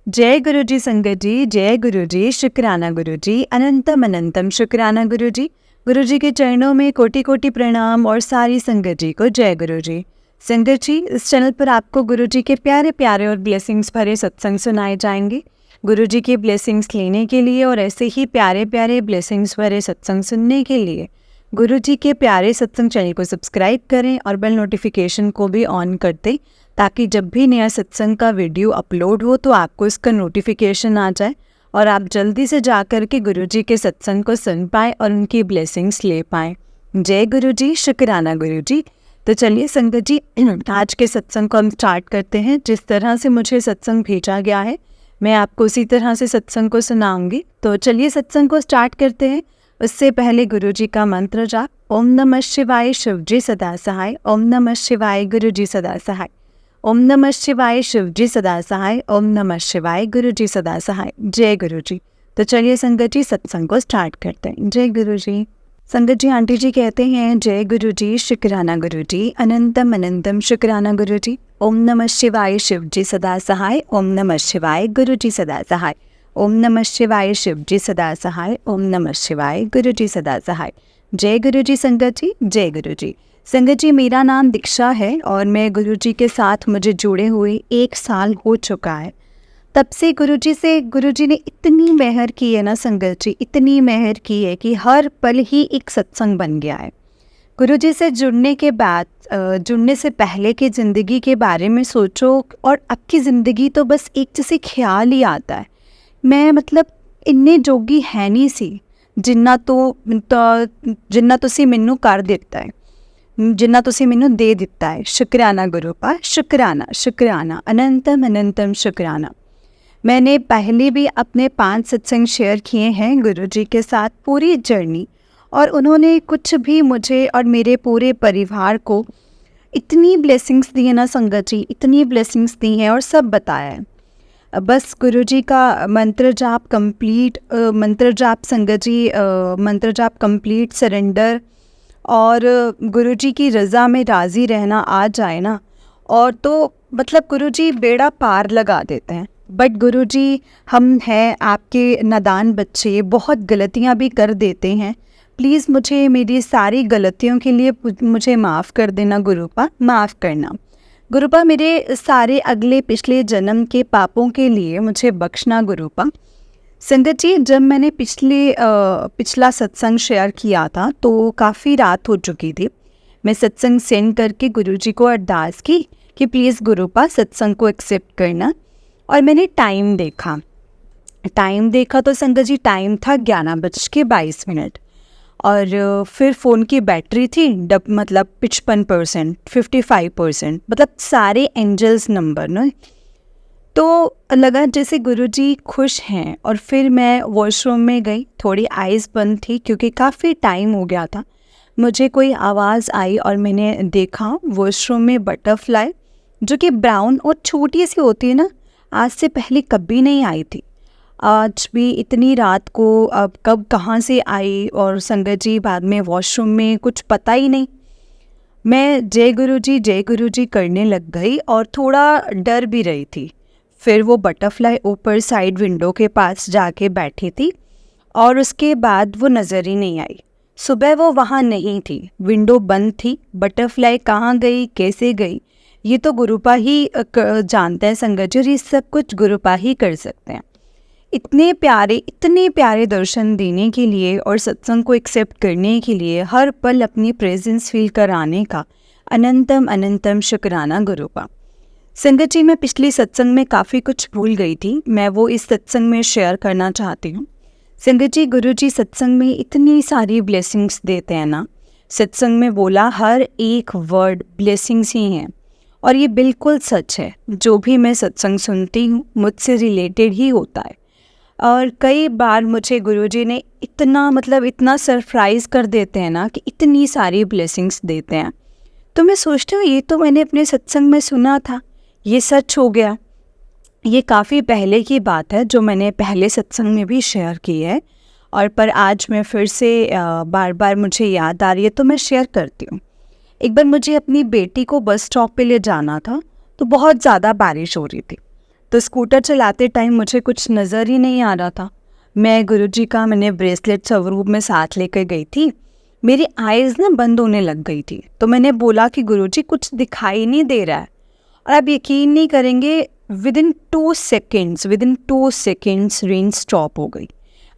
जय गुरु जी संगत जी, जय गुरु जी, शुक्राना गुरु जी, अनंतम अनंतम शुक्राना गुरु जी। गुरु जी के चरणों में कोटि कोटि प्रणाम और सारी संगत जी को जय गुरु जी। संगत जी, इस चैनल पर आपको गुरु जी के प्यारे प्यारे और ब्लेसिंग्स भरे सत्संग सुनाए जाएंगे। गुरु जी के ब्लेसिंग्स लेने के लिए और ऐसे ही प्यारे प्यारे ब्लेसिंग्स भरे सत्संग सुनने के लिए गुरु जी के प्यारे सत्संग चैनल को सब्सक्राइब करें और बेल नोटिफिकेशन को भी ऑन कर दें, ताकि जब भी नया सत्संग का वीडियो अपलोड हो तो आपको इसका नोटिफिकेशन आ जाए और आप जल्दी से जाकर के गुरु जी के सत्संग को सुन पाएँ और उनकी ब्लेसिंग्स ले पाएँ। जय गुरु जी, शुक्राना गुरु जी। तो चलिए संगत जी, आज के सत्संग को हम स्टार्ट करते हैं। जिस तरह से मुझे सत्संग भेजा गया है मैं आपको उसी तरह से सत्संग को सुनाऊंगी। तो चलिए सत्संग को स्टार्ट करते हैं। उससे पहले गुरु जी का मंत्र जाप। ओम नमः शिवाय, शिव जी सदा सहाय। ओम नमः शिवाय, गुरु जी सदा सहाय। ओम नमः शिवाय, शिव जी सदा सहाय। ओम नमः शिवाय, गुरु जी सदा सहाय। जय गुरु जी। तो चलिए संगत जी, सत्संग को स्टार्ट करते हैं। जय गुरु जी। संगत जी, आंटी जी कहते हैं जय गुरु जी, शुक्राना गुरु जी, अनंतम अनंतम शुक्राना गुरु जी। ओम नमः शिवाय, शिव जी सदा सहाय। ओम नमः शिवाय, गुरु जी सदा सहाय। ओम नमः शिवाय, शिव जी सदा सहाय। ओम नमः शिवाय, गुरु जी सदा सहाय। जय गुरु जी संगत जी, जय गुरु जी। संगत जी, मेरा नाम दीक्षा है और मैं गुरु जी के साथ मुझे जुड़े हुए 1 साल हो चुका है। तब से गुरु जी ने इतनी मेहर की है ना संगत जी, इतनी मेहर की है कि हर पल ही एक सत्संग बन गया है। गुरु जी से जुड़ने के बाद जुड़ने से पहले की ज़िंदगी के बारे में सोचो और अब की ज़िंदगी तो बस एक जैसे ख्याल ही आता है। मैं मतलब इन्ने जोगी है नहीं सी जिन्ना तुसी मैनू कर दिता है, जिन्ना तुसी मैनू दे दिता है। शुक्राना गुरु पा, शुक्राना शुक्राना, अनंतम अनंतम शुक्राना। मैंने पहले भी अपने 5 सत्संग शेयर किए हैं गुरु जी के साथ, पूरी जर्नी, और उन्होंने कुछ भी मुझे और मेरे पूरे परिवार को इतनी ब्लेसिंग्स दी है ना संगत जी, इतनी ब्लेसिंग्स दी हैं और सब बताया है। बस गुरु जी का मंत्र जाप कंप्लीट, मंत्र जाप कंप्लीट, सरेंडर और गुरु जी की रज़ा में राज़ी रहना आ जाए ना, और तो मतलब गुरु जी बेड़ा पार लगा देते हैं। बट गुरु जी, हम हैं आपके नादान बच्चे, बहुत गलतियां भी कर देते हैं। प्लीज़ मुझे मेरी सारी गलतियों के लिए मुझे माफ़ कर देना गुरुपा, माफ़ करना गुरुपा। मेरे सारे अगले पिछले जन्म के पापों के लिए मुझे बख्शना गुरुपा। संगत जी, जब मैंने पिछला सत्संग शेयर किया था तो काफ़ी रात हो चुकी थी। मैं सत्संग सेंड करके गुरु जी को अरदास की कि प्लीज़ गुरुपा सत्संग को एक्सेप्ट करना। और मैंने टाइम देखा तो संगत जी टाइम था 11:22 और फिर फ़ोन की बैटरी थी मतलब 55%, 55%, मतलब सारे एंजल्स नंबर ना। तो लगा जैसे गुरु जी खुश हैं। और फिर मैं वॉशरूम में गई, थोड़ी आइज़ बंद थी क्योंकि काफ़ी टाइम हो गया था। मुझे कोई आवाज़ आई और मैंने देखा वॉशरूम में बटरफ्लाई, जो कि ब्राउन और छोटी सी होती है ना, आज से पहले कभी नहीं आई थी। आज भी इतनी रात को अब कब कहाँ से आई, और संगत जी बाद में वॉशरूम में कुछ पता ही नहीं। मैं जय गुरु जी करने लग गई और थोड़ा डर भी रही थी। फिर वो बटरफ्लाई ऊपर साइड विंडो के पास जाके बैठी थी और उसके बाद वो नज़र ही नहीं आई। सुबह वो वहाँ नहीं थी, विंडो बंद थी। बटरफ्लाई कहाँ गई, कैसे गई, ये तो गुरुपा ही जानते हैं संगत जी, और ये सब कुछ गुरुपा ही कर सकते हैं। इतने प्यारे दर्शन देने के लिए और सत्संग को एक्सेप्ट करने के लिए, हर पल अपनी प्रेजेंस फील कराने का अनंतम अनंतम शुक्राना गुरुपा। संगत जी, मैं पिछली सत्संग में काफ़ी कुछ भूल गई थी, मैं वो इस सत्संग में शेयर करना चाहती हूँ। संगत जी, गुरु जी सत्संग में इतनी सारी ब्लेसिंग्स देते हैं ना, सत्संग में बोला हर एक वर्ड ब्लेसिंग्स ही हैं, और ये बिल्कुल सच है। जो भी मैं सत्संग सुनती हूँ मुझसे रिलेटेड ही होता है। और कई बार मुझे गुरुजी ने इतना सरप्राइज़ कर देते हैं ना कि इतनी सारी ब्लेसिंग्स देते हैं। तो मैं सोचती हूँ ये तो मैंने अपने सत्संग में सुना था, ये सच हो गया। ये काफ़ी पहले की बात है जो मैंने पहले सत्संग में भी शेयर की है, और पर आज मैं फिर से बार बार मुझे याद आ रही है तो मैं शेयर करती हूँ। एक बार मुझे अपनी बेटी को बस स्टॉप पे ले जाना था, तो बहुत ज़्यादा बारिश हो रही थी। तो स्कूटर चलाते टाइम मुझे कुछ नज़र ही नहीं आ रहा था। मैं गुरुजी का मैंने ब्रेसलेट स्वरूप में साथ लेकर गई थी। मेरी आइज़ ना बंद होने लग गई थी, तो मैंने बोला कि गुरुजी कुछ दिखाई नहीं दे रहा है। और आप यकीन नहीं करेंगे, विदिन 2 सेकेंड्स रेन स्टॉप हो गई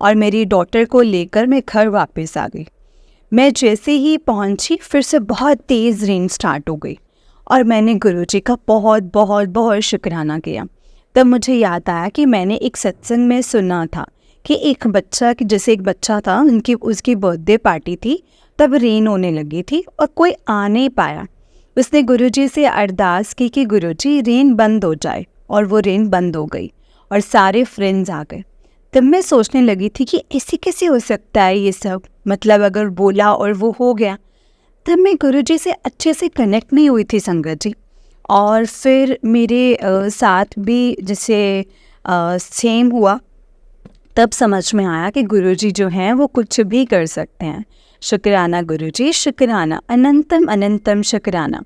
और मेरी डॉटर को लेकर मैं घर वापस आ गई। मैं जैसे ही पहुंची फिर से बहुत तेज़ रेन स्टार्ट हो गई और मैंने गुरुजी का बहुत बहुत बहुत शुक्राना किया। तब मुझे याद आया कि मैंने एक सत्संग में सुना था कि एक बच्चा था, उसकी बर्थडे पार्टी थी, तब रेन होने लगी थी और कोई आ नहीं पाया। उसने गुरुजी से अरदास की कि गुरुजी रेन बंद हो जाए, और वो रेन बंद हो गई और सारे फ्रेंड्स आ गए। तब मैं सोचने लगी थी कि ऐसे कैसे हो सकता है ये सब, मतलब अगर बोला और वो हो गया। तब मैं गुरुजी से अच्छे से कनेक्ट नहीं हुई थी संगत जी। और फिर मेरे साथ भी जैसे सेम हुआ, तब समझ में आया कि गुरुजी जो हैं वो कुछ भी कर सकते हैं। शुक्राना गुरुजी, शुक्राना, अनंतम अनंतम शुक्राना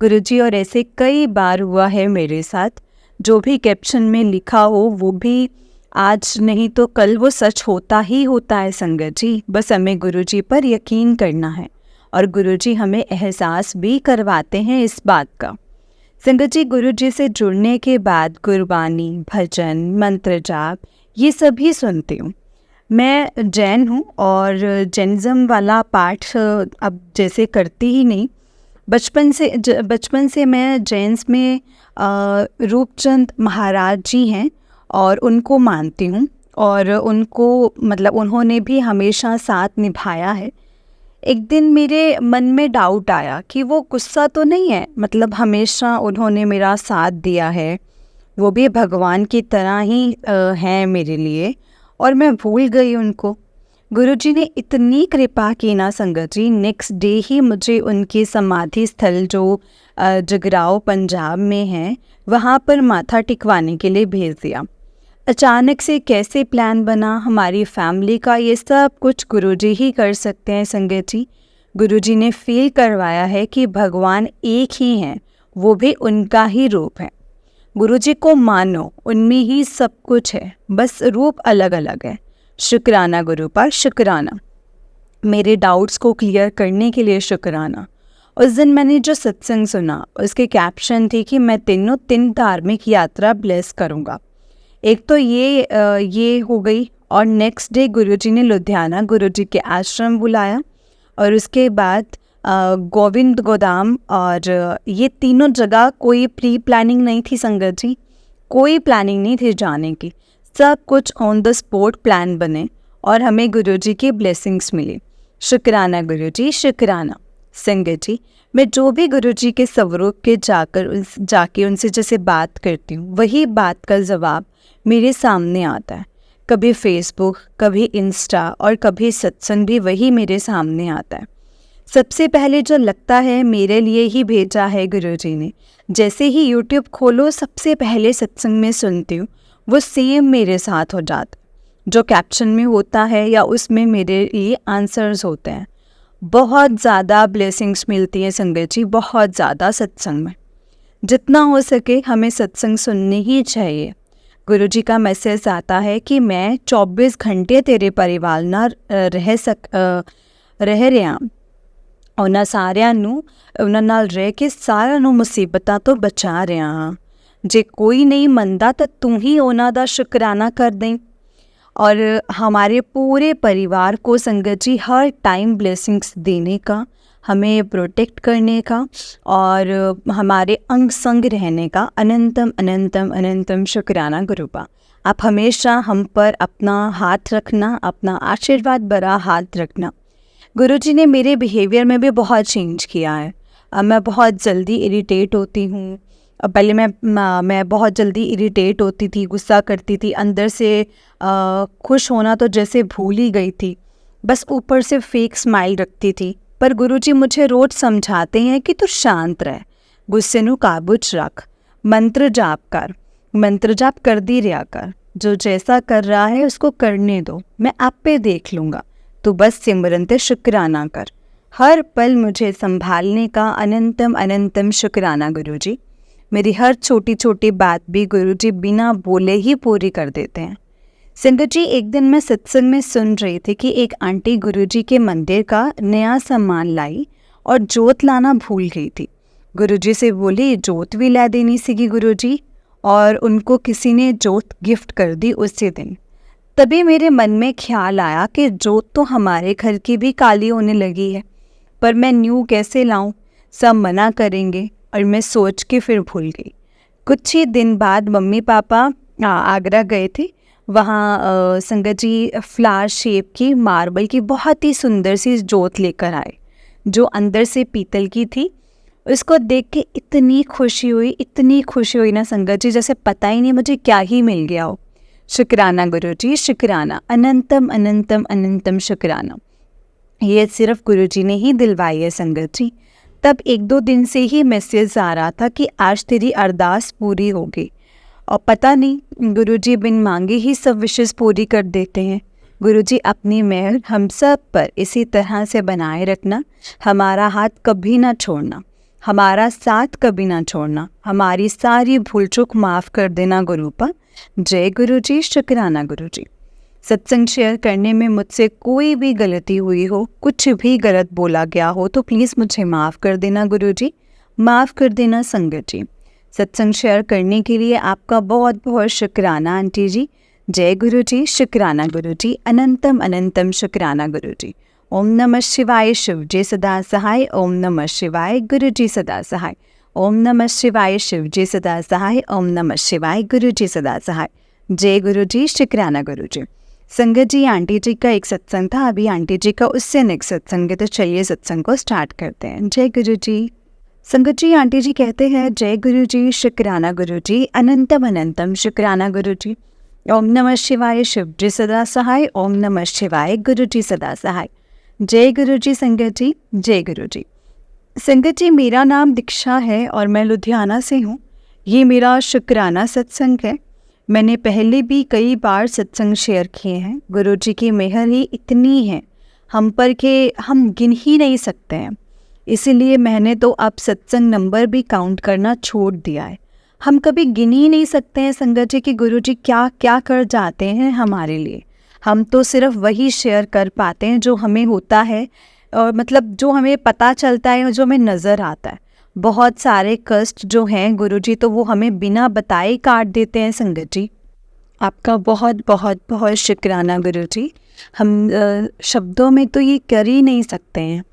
गुरुजी। और ऐसे कई बार हुआ है मेरे साथ, जो भी कैप्शन में लिखा हो वो भी आज नहीं तो कल वो सच होता ही होता है संगत जी। बस हमें गुरुजी पर यकीन करना है और गुरुजी हमें एहसास भी करवाते हैं इस बात का। संगत जी, गुरुजी से जुड़ने के बाद गुरबानी, भजन, मंत्र जाप ये सभी सुनती हूँ। मैं जैन हूँ और जैनिज़्म वाला पाठ अब जैसे करती ही नहीं। बचपन से मैं जैन्स में रूपचंद महाराज जी हैं और उनको मानती हूँ, और उनको मतलब उन्होंने भी हमेशा साथ निभाया है। एक दिन मेरे मन में डाउट आया कि वो गुस्सा तो नहीं है, मतलब हमेशा उन्होंने मेरा साथ दिया है, वो भी भगवान की तरह ही हैं मेरे लिए, और मैं भूल गई उनको। गुरुजी ने इतनी कृपा की ना संगत जी, नेक्स्ट डे ही मुझे उनकी समाधि स्थल जो जगराओं पंजाब में है वहाँ पर माथा टिकवाने के लिए भेज दिया। अचानक से कैसे प्लान बना हमारी फैमिली का, ये सब कुछ गुरुजी ही कर सकते हैं संगत जी। गुरुजी ने फील करवाया है कि भगवान एक ही हैं, वो भी उनका ही रूप है। गुरुजी को मानो, उनमें ही सब कुछ है, बस रूप अलग अलग है। शुक्राना गुरु पर शुक्राना, मेरे डाउट्स को क्लियर करने के लिए शुक्राना। उस दिन मैंने जो सत्संग सुना उसके कैप्शन थी कि मैं तीन धार्मिक यात्रा ब्लेस करूँगा। एक तो ये हो गई, और नेक्स्ट डे गुरुजी ने लुधियाना गुरुजी के आश्रम बुलाया, और उसके बाद गोविंद गोदाम, और ये तीनों जगह कोई प्री प्लानिंग नहीं थी संगत जी, कोई प्लानिंग नहीं थी जाने की, सब कुछ ऑन द स्पॉट प्लान बने और हमें गुरुजी की ब्लेसिंग्स मिली। शुक्राना गुरुजी, शुक्राना। संगत जी, मैं जो भी गुरुजी के स्वरूप के जाके उनसे जैसे बात करती हूँ, वही बात का जवाब मेरे सामने आता है। कभी फेसबुक, कभी इंस्टा, और कभी सत्संग भी वही मेरे सामने आता है। सबसे पहले जो लगता है मेरे लिए ही भेजा है गुरुजी ने। जैसे ही यूट्यूब खोलो सबसे पहले सत्संग में सुनती हूँ, वो सेम मेरे साथ हो जाता है। जो कैप्शन में होता है या उसमें मेरे लिए आंसर्स होते हैं। बहुत ज़्यादा ब्लेसिंग्स मिलती हैं संगत जी, बहुत ज़्यादा सत्संग में। जितना हो सके हमें सत्संग सुननी ही चाहिए। गुरुजी का मैसेज आता है कि मैं 24 घंटे तेरे परिवार ਨਾਲ ਰਹਿ ਰਿਹਾ, ਉਹਨਾਂ ਸਾਰਿਆਂ ਨੂੰ ਉਹਨਾਂ ਨਾਲ ਰਹਿ ਕੇ ਸਾਰਿਆਂ ਨੂੰ ਮੁਸੀਬਤਾਂ ਤੋਂ ਬਚਾ ਰਿਹਾ ਹਾਂ। ਜੇ कोई नहीं मनता तो तू ही ਉਹਨਾਂ ਦਾ शुक्राना कर दें। और हमारे पूरे परिवार को संगत जी हर टाइम ब्लेसिंग्स देने का, हमें प्रोटेक्ट करने का और हमारे अंग संग रहने का अनंतम अनंतम अनंतम शुक्राना गुरुपा। आप हमेशा हम पर अपना हाथ रखना, अपना आशीर्वाद भरा हाथ रखना। गुरुजी ने मेरे बिहेवियर में भी बहुत चेंज किया है। अब मैं बहुत जल्दी इरिटेट होती हूँ। पहले मैं बहुत जल्दी इरिटेट होती थी, गुस्सा करती थी, अंदर से खुश होना तो जैसे भूल ही गई थी, बस ऊपर से फेक स्माइल रखती थी। पर गुरुजी मुझे रोज समझाते हैं कि तू शांत रह, गुस्से नू काबू च रख, मंत्र जाप कर दी रहा कर, जो जैसा कर रहा है उसको करने दो, मैं आपे देख लूँगा, तू बस सिमरन ते शुक्राना कर। हर पल मुझे संभालने का अनंतम अनंतम शुक्राना गुरुजी। मेरी हर छोटी छोटी बात भी गुरुजी बिना बोले ही पूरी कर देते हैं। संगत जी, एक दिन मैं सत्संग में सुन रही थी कि एक आंटी गुरुजी के मंदिर का नया सामान लाई और जोत लाना भूल गई थी। गुरुजी से बोली जोत भी ला देनी सीगी गुरुजी, और उनको किसी ने जोत गिफ्ट कर दी उसी दिन। तभी मेरे मन में ख्याल आया कि जोत तो हमारे घर की भी काली होने लगी है, पर मैं न्यू कैसे लाऊं, सब मना करेंगे, और मैं सोच के फिर भूल गई। कुछ ही दिन बाद मम्मी पापा आगरा गए थे। वहाँ संगत जी फ्लावर शेप की मार्बल की बहुत ही सुंदर सी जोत लेकर आए, जो अंदर से पीतल की थी। उसको देख के इतनी खुशी हुई ना संगत जी, जैसे पता ही नहीं मुझे क्या ही मिल गया हो। शुक्राना गुरुजी, शुक्राना, अनंतम अनंतम अनंतम शुक्राना। ये सिर्फ गुरुजी ने ही दिलवाई है संगत जी। तब 1-2 दिन से ही मैसेज आ रहा था कि आज तेरी अरदास पूरी होगी, और पता नहीं गुरुजी बिन मांगे ही सब विशेष पूरी कर देते हैं। गुरुजी अपनी मेहर हम सब पर इसी तरह से बनाए रखना, हमारा हाथ कभी ना छोड़ना, हमारा साथ कभी ना छोड़ना, हमारी सारी भूल चूक माफ़ कर देना गुरुपा। जय गुरुजी, शुक्राना गुरुजी। सत्संग शेयर करने में मुझसे कोई भी गलती हुई हो, कुछ भी गलत बोला गया हो, तो प्लीज़ मुझे माफ़ कर देना गुरुजी, माफ़ कर देना संगत जी। सत्संग शेयर करने के लिए आपका बहुत बहुत शुक्राना आंटी जी। जय गुरुजी, शुक्राना गुरुजी, अनंतम अनंतम शुक्राना गुरुजी। ओम नमः शिवाय, शिव जी सदा सहाय। ओम नमः शिवाय, गुरुजी सदा सहाय। ओम नमः शिवाय, शिव जी सदा सहाय। ओम नमः शिवाय, गुरुजी सदा सहाय। जय गुरुजी, शुक्राना गुरुजी। संगत जी, आंटी जी का एक सत्संग था, अभी आंटी जी का उससे नेक्स्ट सत्संग है, तो चलिए सत्संग को स्टार्ट करते हैं। जय गुरुजी। संगत जी, आंटी जी कहते हैं जय गुरुजी, शुक्राना गुरुजी, अनंतम अनंतम शुक्राना गुरुजी। ओम नमः शिवाय, शिव जी सदा सहाय। ओम नमः शिवाय, गुरुजी सदा सहाय। जय गुरुजी संगत जी, जय गुरुजी। संगत जी, मेरा नाम दीक्षा है और मैं लुधियाना से हूँ। ये मेरा शुक्राना सत्संग है। मैंने पहले भी कई बार सत्संग शेयर किए हैं। गुरुजी की मेहर ही इतनी है हम पर कि हम गिन ही नहीं सकते हैं। इसीलिए मैंने तो अब सत्संग नंबर भी काउंट करना छोड़ दिया है। हम कभी गिन ही नहीं सकते हैं संगत जी कि गुरुजी क्या क्या कर जाते हैं हमारे लिए। हम तो सिर्फ वही शेयर कर पाते हैं जो हमें होता है, और मतलब जो हमें पता चलता है और जो हमें नज़र आता है। बहुत सारे कष्ट जो हैं गुरुजी तो वो हमें बिना बताए काट देते हैं संगत जी। आपका बहुत बहुत बहुत शुक्राना गुरुजी। हम शब्दों में तो ये कर ही नहीं सकते हैं।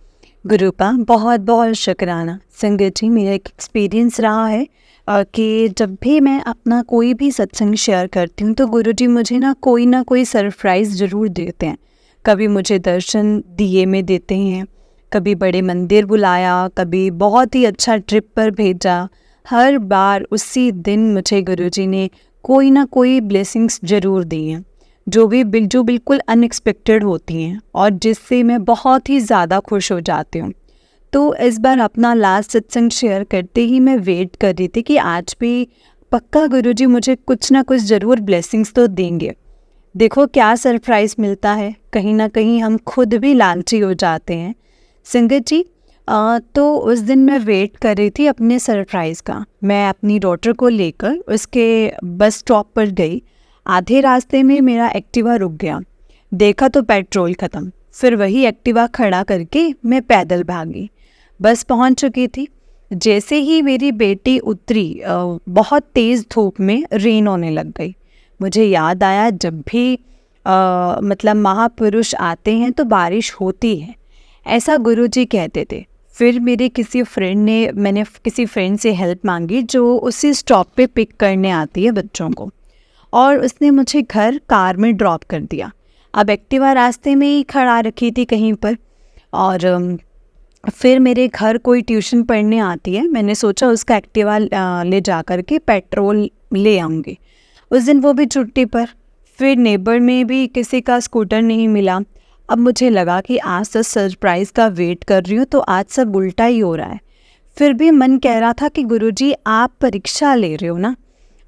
गुरुपा बहुत बहुत शुक्राना। संगत जी, मेरा एक एक्सपीरियंस रहा है कि जब भी मैं अपना कोई भी सत्संग शेयर करती हूँ तो गुरुजी मुझे ना कोई सरप्राइज़ ज़रूर देते हैं। कभी मुझे दर्शन दिए में देते हैं, कभी बड़े मंदिर बुलाया, कभी बहुत ही अच्छा ट्रिप पर भेजा। हर बार उसी दिन मुझे गुरुजी ने कोई ना कोई ब्लेसिंग्स ज़रूर दी हैं, जो बिल्कुल अनएक्सपेक्टेड होती हैं और जिससे मैं बहुत ही ज़्यादा खुश हो जाती हूँ। तो इस बार अपना लास्ट सत्संग शेयर करते ही मैं वेट कर रही थी कि आज भी पक्का गुरुजी मुझे कुछ ना कुछ ज़रूर ब्लेसिंग्स तो देंगे। देखो क्या सरप्राइज़ मिलता है, कहीं ना कहीं हम खुद भी लालची हो जाते हैं संगत जी। तो उस दिन मैं वेट कर रही थी अपने सरप्राइज़ का। मैं अपनी डॉटर को लेकर उसके बस स्टॉप पर गई। आधे रास्ते में मेरा एक्टिवा रुक गया। देखा तो पेट्रोल ख़त्म। फिर वही एक्टिवा खड़ा करके मैं पैदल भागी। बस पहुंच चुकी थी। जैसे ही मेरी बेटी उतरी, बहुत तेज़ धूप में रेन होने लग गई। मुझे याद आया जब भी मतलब महापुरुष आते हैं तो बारिश होती है, ऐसा गुरुजी कहते थे। फिर मैंने किसी फ्रेंड से हेल्प मांगी जो उसी स्टॉप पे पिक करने आती है बच्चों को, और उसने मुझे घर कार में ड्रॉप कर दिया। अब एक्टिवा रास्ते में ही खड़ा रखी थी कहीं पर, और फिर मेरे घर कोई ट्यूशन पढ़ने आती है। मैंने सोचा उसका एक्टिवा ले जा कर के पेट्रोल ले आऊँगी। उस दिन वो भी छुट्टी पर। फिर नेबर में भी किसी का स्कूटर नहीं मिला। अब मुझे लगा कि आज तो सरप्राइज़ का वेट कर रही हूँ तो आज सब उल्टा ही हो रहा है। फिर भी मन कह रहा था कि गुरुजी आप परीक्षा ले रहे हो ना,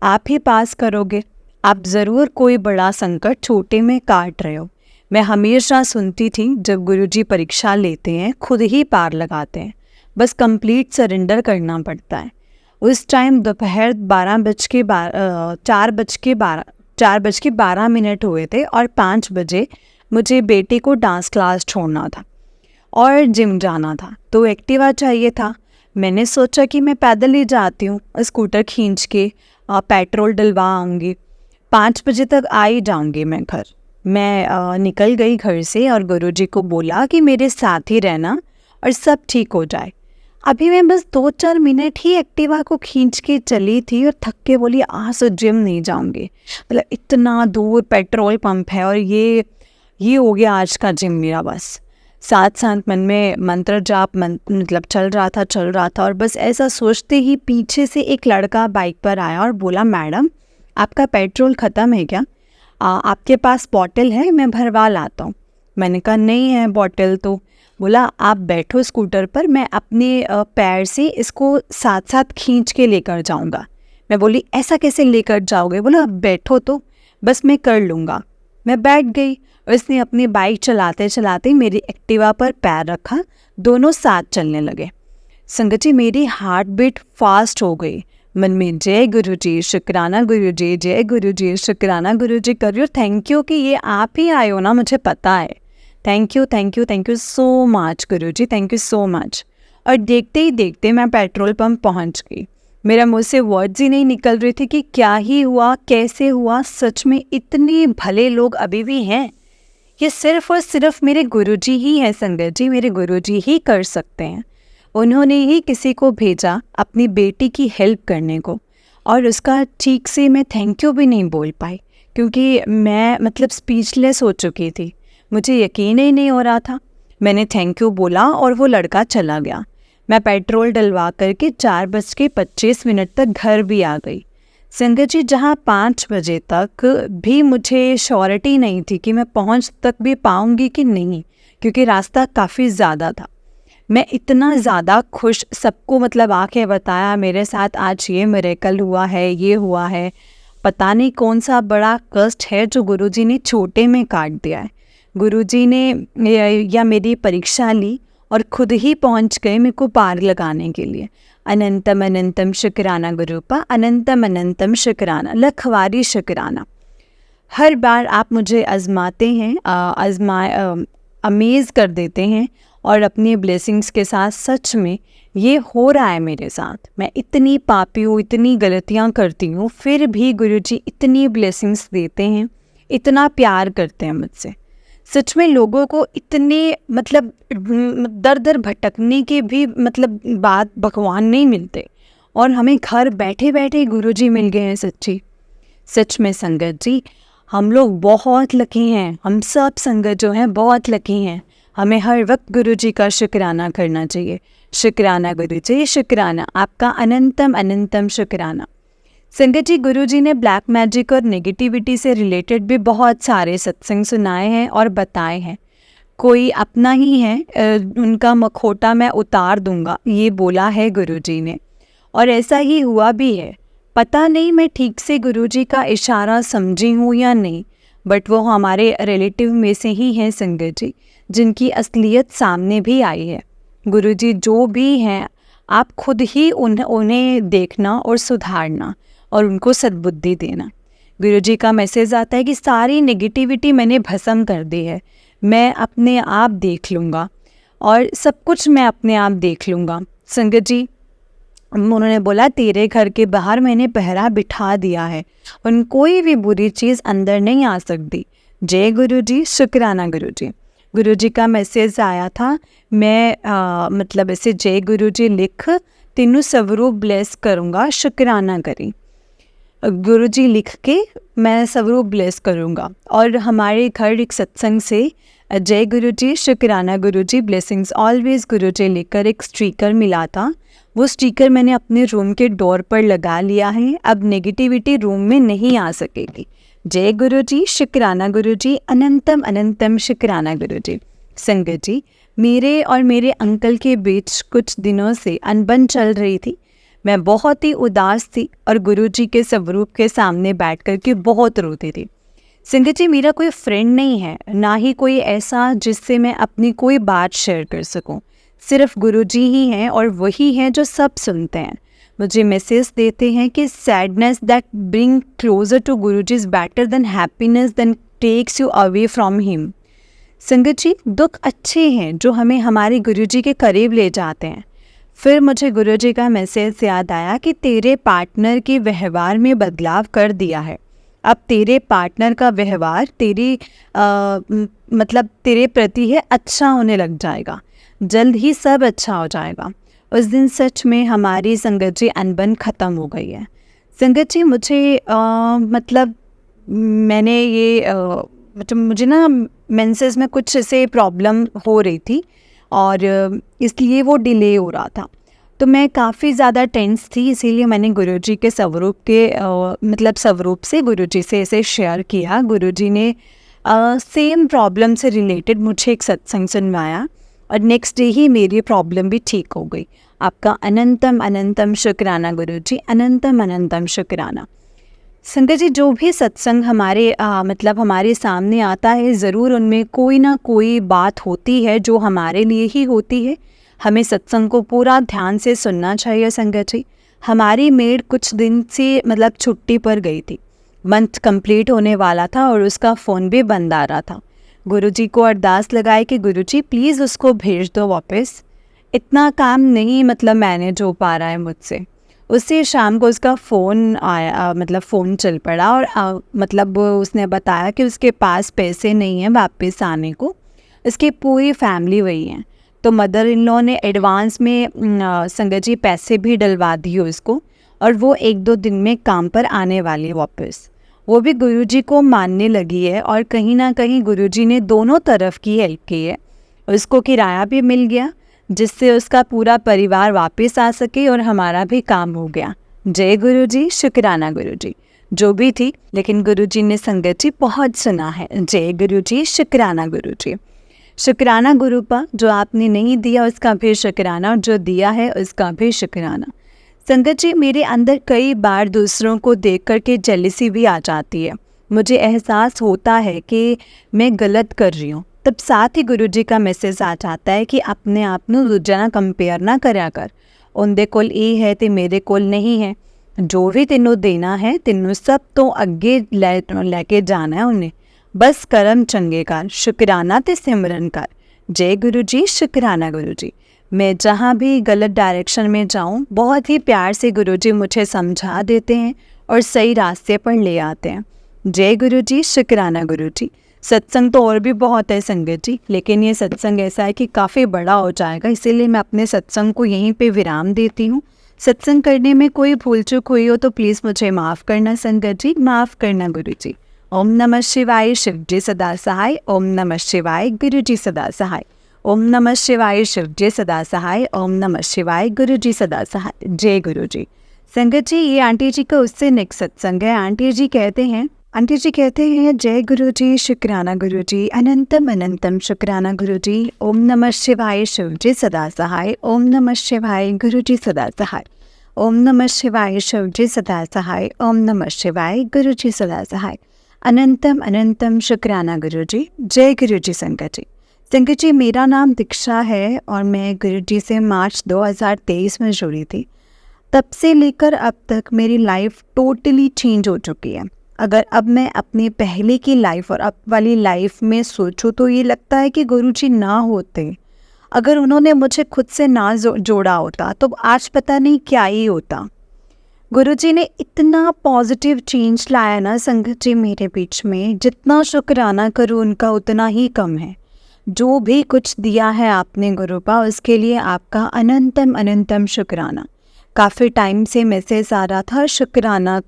आप ही पास करोगे, आप ज़रूर कोई बड़ा संकट छोटे में काट रहे हो। मैं हमेशा सुनती थी जब गुरुजी परीक्षा लेते हैं खुद ही पार लगाते हैं, बस कंप्लीट सरेंडर करना पड़ता है। उस टाइम दोपहर 4:12 हुए थे और 5 बजे मुझे बेटे को डांस क्लास छोड़ना था और जिम जाना था, तो एक्टिवा चाहिए था। मैंने सोचा कि मैं पैदल ही जाती हूँ, स्कूटर खींच के पेट्रोल डलवा आऊँगी, 5 बजे तक आ ही जाऊँगी मैं घर। मैं निकल गई घर से और गुरुजी को बोला कि मेरे साथ ही रहना और सब ठीक हो जाए। अभी मैं बस 2-4 मिनट ही एक्टिवा को खींच के चली थी और थक के बोली आज तो जिम नहीं जाऊँगी। मतलब इतना दूर पेट्रोल पंप है और ये हो गया आज का जिम मेरा। बस साथ साथ मन में मंत्र जाप मतलब चल रहा था और बस ऐसा सोचते ही पीछे से एक लड़का बाइक पर आया और बोला, मैडम आपका पेट्रोल ख़त्म है क्या? आपके पास बॉटल है, मैं भरवा लाता हूँ। मैंने कहा नहीं है बॉटल तो। बोला आप बैठो स्कूटर पर, मैं अपने पैर से इसको साथ साथ खींच के लेकर जाऊँगा। मैं बोली ऐसा कैसे लेकर जाओगे? बोला बैठो तो, बस मैं कर लूँगा। मैं बैठ गई। उसने अपनी बाइक चलाते चलाते मेरी एक्टिवा पर पैर रखा, दोनों साथ चलने लगे। संगत जी मेरी हार्ट बीट फास्ट हो गई। मन में जय गुरुजी, शुक्राना गुरुजी, जय गुरुजी, शुक्राना गुरुजी कर रही हूँ। थैंक यू कि ये आप ही आए हो ना, मुझे पता है। Thank you so much Guruji, thank you so much. और देखते ही देखते मैं पेट्रोल पंप पहुँच गई। मेरा मुँह से वर्ड्स ही नहीं निकल रही थी कि क्या ही हुआ, कैसे हुआ। सच में इतने भले लोग अभी भी हैं। ये सिर्फ और सिर्फ मेरे गुरुजी ही हैं संगत जी, मेरे गुरुजी ही कर सकते हैं। उन्होंने ही किसी को भेजा अपनी बेटी की हेल्प करने को, और उसका ठीक से मैं थैंक यू भी नहीं बोल पाई क्योंकि मैं मतलब स्पीचलेस हो चुकी थी। मुझे यकीन ही नहीं हो रहा था। मैंने थैंक यू बोला और वो लड़का चला गया। मैं पेट्रोल डलवा करके 4:25 तक घर भी आ गई। संगत जी जहाँ 5 बजे तक भी मुझे श्योरिटी नहीं थी कि मैं पहुँच तक भी पाऊँगी कि नहीं, क्योंकि रास्ता काफ़ी ज़्यादा था। मैं इतना ज़्यादा खुश, सबको मतलब आके बताया मेरे साथ आज ये मिरेकल हुआ है, ये हुआ है। पता नहीं कौन सा बड़ा कष्ट है जो गुरुजी ने छोटे में काट दिया है। गुरुजी ने या मेरी परीक्षा ली और खुद ही पहुंच गए मेरे को पार लगाने के लिए। अनंतम अनंतम शुक्राना गुरुपा, अनंतम अनंतम शुक्राना, लखवारी शुक्राना। हर बार आप मुझे आजमाते हैं, अमेज़ कर देते हैं और अपनी ब्लेसिंग्स के साथ। सच में ये हो रहा है मेरे साथ। मैं इतनी पापी हूँ, इतनी गलतियाँ करती हूँ, फिर भी गुरुजी इतनी ब्लेसिंग्स देते हैं, इतना प्यार करते हैं मुझसे। सच में लोगों को इतने मतलब दर दर भटकने के भी मतलब बात भगवान नहीं मिलते, और हमें घर बैठे बैठे गुरुजी मिल गए हैं। सच में संगत जी हम लोग बहुत लकी हैं। हम सब संगत जो हैं बहुत लकी हैं। हमें हर वक्त गुरुजी का शुक्राना करना चाहिए। शुक्राना गुरुजी, शुक्राना, आपका अनंतम अनंतम शुक्राना। संगत जी गुरुजी ने ब्लैक मैजिक और नेगेटिविटी से रिलेटेड भी बहुत सारे सत्संग सुनाए हैं और बताए हैं। कोई अपना ही है, उनका मखौटा मैं उतार दूंगा, ये बोला है गुरुजी ने, और ऐसा ही हुआ भी है। पता नहीं मैं ठीक से गुरुजी का इशारा समझी हूँ या नहीं, बट वो हमारे रिलेटिव में से ही हैं संगत जी, जिनकी असलियत सामने भी आई है। गुरुजी जो भी हैं, आप खुद ही उन्हें देखना और सुधारना और उनको सद्बुद्धि देना। गुरुजी का मैसेज आता है कि सारी नेगेटिविटी मैंने भस्म कर दी है, मैं अपने आप देख लूँगा और सब कुछ मैं अपने आप देख लूँगा। संगत जी उन्होंने बोला तेरे घर के बाहर मैंने पहरा बिठा दिया है, उन कोई भी बुरी चीज़ अंदर नहीं आ सकती। जय गुरुजी, शुक्राना गुरुजी। गुरुजी का मैसेज आया था, मैं मतलब ऐसे जय गुरुजी लिख तेनू सबरू ब्लेस करूँगा, शुक्राना करी। गुरुजी लिख के मैं सबरू ब्लेस करूँगा। और हमारे घर एक सत्संग से जय गुरुजी, शुक्राना गुरुजी, ब्लेसिंग्स ऑलवेज गुरुजी लिखकर एक स्टिकर मिला था। वो स्टिकर मैंने अपने रूम के डोर पर लगा लिया है। अब नेगेटिविटी रूम में नहीं आ सकेगी। जय गुरुजी, शुक्राना गुरुजी, अनंतम अनंतम शुक्राना गुरुजी। संगत जी मेरे और मेरे अंकल के बीच कुछ दिनों से अनबन चल रही थी। मैं बहुत ही उदास थी और गुरुजी के स्वरूप के सामने बैठ कर के बहुत रोती थी। संगत जी मेरा कोई फ्रेंड नहीं है, ना ही कोई ऐसा जिससे मैं अपनी कोई बात शेयर कर सकूं। सिर्फ गुरुजी ही हैं और वही हैं जो सब सुनते हैं। मुझे मैसेज देते हैं कि sadness that bring closer to Guruji is better than happiness then takes you away from him. Sangat ji, दुख अच्छे हैं जो हमें हमारे गुरुजी के करीब ले जाते हैं। फिर मुझे गुरुजी का मैसेज याद आया कि तेरे पार्टनर के व्यवहार में बदलाव कर दिया है। अब तेरे पार्टनर का व्यवहार मतलब तेरे प्रति है अच्छा होने लग जाएगा, जल्द ही सब अच्छा हो जाएगा। उस दिन सच में हमारी संगत जी अनबन ख़त्म हो गई है। संगत जी, मुझे मतलब मैंने ये मतलब मुझे ना मेंसेस में कुछ ऐसे प्रॉब्लम हो रही थी और इसलिए वो डिले हो रहा था। तो मैं काफ़ी ज़्यादा टेंस थी, इसीलिए मैंने गुरुजी के स्वरूप के मतलब स्वरूप से गुरुजी से इसे शेयर किया। गुरुजी ने सेम प्रॉब्लम से रिलेटेड मुझे एक सत्संग सुनवाया और नेक्स्ट डे ही मेरी प्रॉब्लम भी ठीक हो गई। आपका अनंतम अनंतम शुक्राना गुरुजी, अनंतम अनंतम शुक्राना। संगत जी, जो भी सत्संग हमारे मतलब हमारे सामने आता है, ज़रूर उनमें कोई ना कोई बात होती है जो हमारे लिए ही होती है। हमें सत्संग को पूरा ध्यान से सुनना चाहिए। संगत जी, हमारी मेड कुछ दिन से मतलब छुट्टी पर गई थी, मंथ कंप्लीट होने वाला था और उसका फ़ोन भी बंद आ रहा था। गुरुजी को अरदास लगाए कि गुरुजी प्लीज़ उसको भेज दो वापस, इतना काम नहीं मतलब मैनेज हो पा रहा है मुझसे। उससे शाम को उसका फ़ोन आया, मतलब फ़ोन चल पड़ा और मतलब उसने बताया कि उसके पास पैसे नहीं हैं वापस आने को, उसकी पूरी फैमिली वही है। तो मदर इन लॉ ने एडवांस में संगत जी पैसे भी डलवा दिए उसको और वो 1-2 दिन में काम पर आने वाली है वापस। वो भी गुरुजी को मानने लगी है और कहीं ना कहीं गुरुजी ने दोनों तरफ की हेल्प की है। उसको किराया भी मिल गया जिससे उसका पूरा परिवार वापस आ सके और हमारा भी काम हो गया। जय गुरुजी, शुक्राना गुरुजी। जो भी थी, लेकिन गुरुजी ने संगत जी बहुत सुना है। जय गुरुजी, शुक्राना गुरुजी। शुक्राना गुरुपा, जो आपने नहीं दिया उसका भी शुक्राना और जो दिया है उसका भी शुक्राना। संगत जी, मेरे अंदर कई बार दूसरों को देख कर के जेलसी भी आ जाती है। मुझे एहसास होता है कि मैं गलत कर रही हूँ, तब साथ ही गुरुजी का मैसेज आ जाता है कि अपने आप ਨੂੰ ਦੂਜਿਆਂ ਨਾਲ ਕੰਪੇਅਰ ਨਾ ਕਰਿਆ ਕਰ। ਉਹਦੇ ਕੋਲ ਇਹ ਹੈ ਤੇ ਮੇਰੇ ਕੋਲ ਨਹੀਂ ਹੈ। ਜੋ ਵੀ ਤੈਨੂੰ ਦੇਣਾ ਹੈ ਤੈਨੂੰ ਸਭ ਤੋਂ ਅੱਗੇ ਲੈ ਕੇ ਜਾਣਾ ਹੈ ਉਹਨੇ। बस करम चंगे कर, शुक्राना ते सिमरन कर। जय गुरु जी, शुक्राना गुरु जी। मैं जहाँ भी गलत डायरेक्शन में जाऊँ, बहुत ही प्यार से गुरु जी मुझे समझा देते हैं और सही रास्ते पर ले आते हैं। जय गुरु जी, शुक्राना गुरु जी। सत्संग तो और भी बहुत है संगत जी, लेकिन ये सत्संग ऐसा है कि काफ़ी बड़ा हो जाएगा, इसीलिए मैं अपने सत्संग को यहीं पे विराम देती हूँ। सत्संग करने में कोई भूल चूक हुई हो तो प्लीज़ मुझे माफ़ करना संगत जी, माफ़ करना गुरु जी। ओम नमः शिवाय, शिव जी सदा सहाय। ओम नमः शिवाय, गुरु जी सदा सहाय। ओम नमः शिवाय, शिव जी सदा सहाय। ओम नमः शिवाय, गुरु जी सदा सहाय। जय गुरु जी। संगत जी, ये आंटी जी का उससे नेक्स्ट सत्संग है। आंटी जी कहते हैं जय गुरु जी, शुक्राना गुरु जी, अनंतम अनंतम शुक्राना गुरु जी। ओम नमः शिवाय, शिव जी सदा सहाय। ओम नमः शिवाय, गुरु जी सदा सहाय। ओम नमः शिवाय, शिव जी सदा सहाय। ओम नमः शिवाय, गुरु जी सदा सहाय। अनंतम अनंतम शुक्राना गुरु जी। जय गुरु जी। संगत जी, मेरा नाम दीक्षा है और मैं गुरु जी से मार्च 2023 में जुड़ी थी। तब से लेकर अब तक मेरी लाइफ टोटली चेंज हो चुकी है। अगर अब मैं अपनी पहले की लाइफ और अब वाली लाइफ में सोचूं तो ये लगता है कि गुरु जी ना होते, अगर उन्होंने मुझे खुद से ना जोड़ा होता तो आज पता नहीं क्या ही होता। गुरुजी ने इतना पॉजिटिव चेंज लाया ना संगत जी मेरे बीच में, जितना शुक्राना करूँ उनका उतना ही कम है। जो भी कुछ दिया है आपने गुरुपा, उसके लिए आपका अनंतम अनंतम शुक्राना। काफ़ी टाइम से मैसेज आ रहा था शुक्राना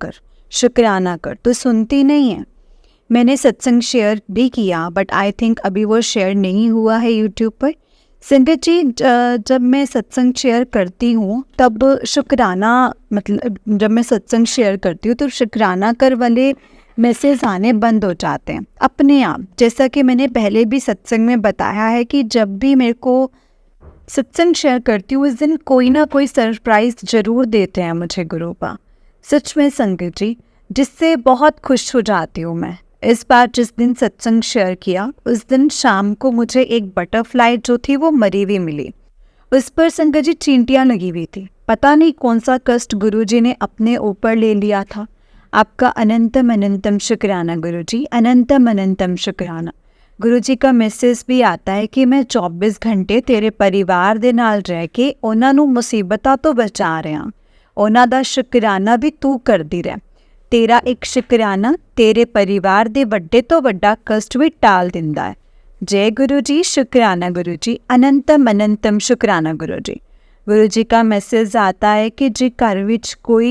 कर, तो सुनती नहीं है। मैंने सत्संग शेयर भी किया बट आई थिंक अभी वो शेयर नहीं हुआ है यूट्यूब पर। संगत जी, जब मैं सत्संग शेयर करती हूँ तब शुक्राना मतलब जब मैं सत्संग शेयर करती हूँ तो शुक्राना कर वाले मैसेज आने बंद हो जाते हैं अपने आप। जैसा कि मैंने पहले भी सत्संग में बताया है कि जब भी मेरे को सत्संग शेयर करती हूँ उस दिन कोई ना कोई सरप्राइज़ ज़रूर देते हैं मुझे गुरुपा। सच में संगत जी, जिससे बहुत खुश हो जाती हूँ मैं। इस बार जिस दिन सत्संग शेयर किया उस दिन शाम को मुझे एक बटरफ्लाई जो थी वो मरी हुई मिली। उस पर संगत जी चींटियाँ लगी हुई थी। पता नहीं कौन सा कष्ट गुरुजी ने अपने ऊपर ले लिया था। आपका अनंतम अनंतम शुक्राना गुरुजी, अनंतम अनंतम शुक्राना। गुरुजी का मैसेज भी आता है कि मैं 24 घंटे तेरे परिवार ਦੇ ਨਾਲ ਰਹਿ ਕੇ ਉਹਨਾਂ ਨੂੰ ਮੁਸੀਬਤਾਂ ਤੋਂ ਬਚਾ ਰਿਹਾ। ਉਹਨਾਂ ਦਾ ਸ਼ੁਕਰਾਨਾ ਵੀ ਤੂੰ ਕਰਦੀ ਰਹਿ। ਤੇਰਾ ਇੱਕ ਸ਼ੁਕਰਾਨਾ ਤੇਰੇ ਪਰਿਵਾਰ ਦੇ ਵੱਡੇ ਤੋਂ ਵੱਡਾ ਕਸ਼ਟ ਵੀ ਟਾਲ ਦਿੰਦਾ ਹੈ। जय गुरु जी, शुक्राना गुरु जी, अनंतम अनंतम शुक्राना गुरु जी। गुरु जी का मैसेज आता है कि जे घर विच कोई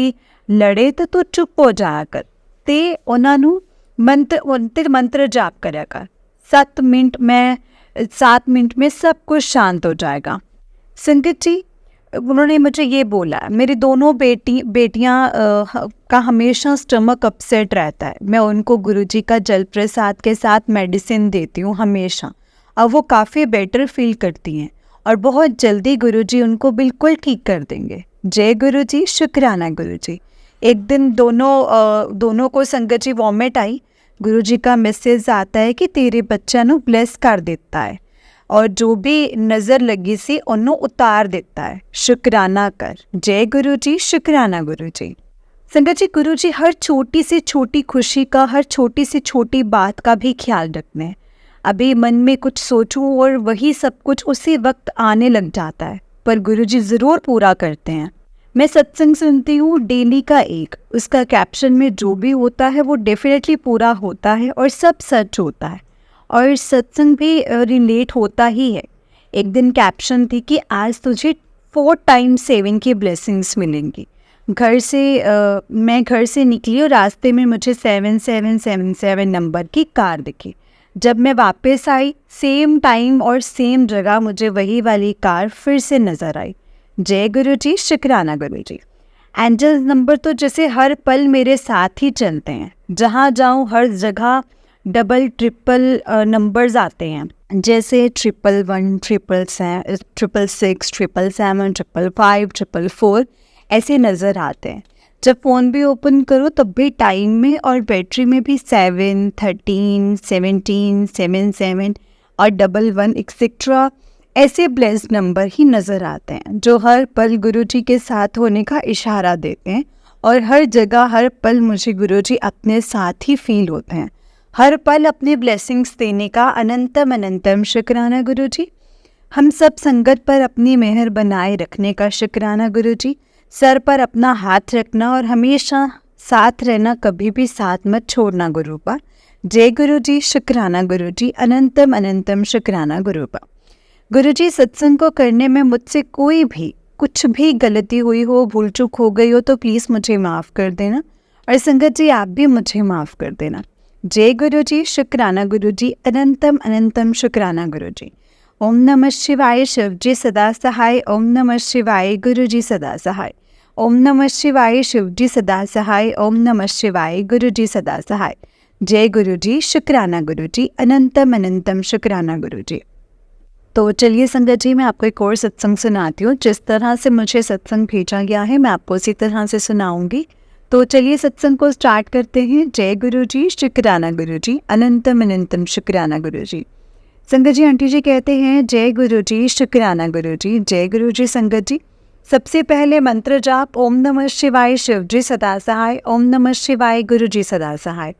लड़े तो तू चुप हो जाया कर ते उन्हां नूं मंत्र जाप करया कर। 7 मिनट में सब कुछ शांत हो जाएगा। संगत जी, उन्होंने मुझे ये बोला, मेरी दोनों बेटियां का हमेशा स्टमक अपसेट रहता है। मैं उनको गुरुजी का जल प्रसाद के साथ मेडिसिन देती हूँ हमेशा। अब वो काफ़ी बेटर फील करती हैं और बहुत जल्दी गुरुजी उनको बिल्कुल ठीक कर देंगे। जय गुरुजी, शुक्राना गुरुजी। एक दिन दोनों को संगत जी वॉमिट आई। गुरुजी का मैसेज आता है कि तेरे बच्चा नू ब्लेस कर देता है और जो भी नज़र लगी सी उन्होंने उतार देता है। शुक्राना कर। जय गुरु जी, शुक्राना गुरु जी। संगत जी, गुरु जी हर छोटी से छोटी खुशी का, हर छोटी से छोटी बात का भी ख्याल रखते हैं। अभी मन में कुछ सोचूं और वही सब कुछ उसी वक्त आने लग जाता है, पर गुरु जी ज़रूर पूरा करते हैं। मैं सत्संग सुनती हूँ डेली का एक, उसका कैप्शन में जो भी होता है वो डेफिनेटली पूरा होता है और सब सच होता है और सत्संग भी रिलेट होता ही है। एक दिन कैप्शन थी कि आज तुझे 4 टाइम सेविंग की ब्लेसिंग्स मिलेंगी। मैं घर से निकली और रास्ते में मुझे 7777 नंबर की कार दिखी। जब मैं वापस आई, सेम टाइम और सेम जगह मुझे वही वाली कार फिर से नज़र आई। जय गुरु जी, शुक्राना गुरु जी। एंजल्स नंबर तो जैसे हर पल मेरे साथ ही चलते हैं। जहाँ जाऊँ हर जगह डबल ट्रिपल नंबर्स आते हैं, जैसे 111, 666, 777, 555, 444 ऐसे नज़र आते हैं। जब फ़ोन भी ओपन करो तब भी टाइम में और बैटरी में भी 7, 13, 17, 77 और 11 एक्सेट्रा ऐसे ब्लेस्ड नंबर ही नज़र आते हैं जो हर पल गुरुजी के साथ होने का इशारा देते हैं और हर जगह हर पल मुझे गुरुजी अपने साथ ही फील होते हैं। हर पल अपने ब्लेसिंग्स देने का अनंतम अनंतम शुक्राना गुरुजी। हम सब संगत पर अपनी मेहर बनाए रखने का शुक्राना गुरुजी। सर पर अपना हाथ रखना और हमेशा साथ रहना, कभी भी साथ मत छोड़ना गुरु पर। जय गुरुजी, शुक्राना गुरुजी, अनंतम अनंतम शुक्राना गुरु पर। गुरुजी, सत्संग को करने में मुझसे कोई भी कुछ भी गलती हुई हो, भूल चूक हो गई हो तो प्लीज़ मुझे माफ़ कर देना और संगत जी आप भी मुझे माफ़ कर देना। जय गुरुजी, शुक्राना गुरुजी, अनंतम अनंतम शुक्राना गुरुजी। ओम नमः शिवाय, शिव जी सदा सहाय। ओम नमः शिवाय, गुरुजी सदा सहाय। ओम नमः शिवाय, शिव जी सदा सहाय। ओम नमः शिवाय, गुरुजी सदा सहाय। जय गुरुजी, शुक्राना गुरुजी, अनंतम अनंतम शुक्राना गुरुजी। तो चलिए संगत जी, मैं आपको एक और सत्संग सुनाती हूँ। जिस तरह से मुझे सत्संग भेजा गया है मैं आपको उसी तरह से सुनाऊंगी। तो चलिए सत्संग को स्टार्ट करते हैं। जय गुरु जी, शुक्राना गुरु जी, अनंतम अनंतम शुक्राना गुरु जी। संगत जी, आंटी जी कहते हैं जय गुरु जी, शुक्राना गुरु जी, जय गुरु जी। संगत जी, सबसे पहले मंत्र जाप ओम नमः शिवाय, शिव जी सदा सहाय। ओम नमः शिवाय, गुरु जी सदा सहाय।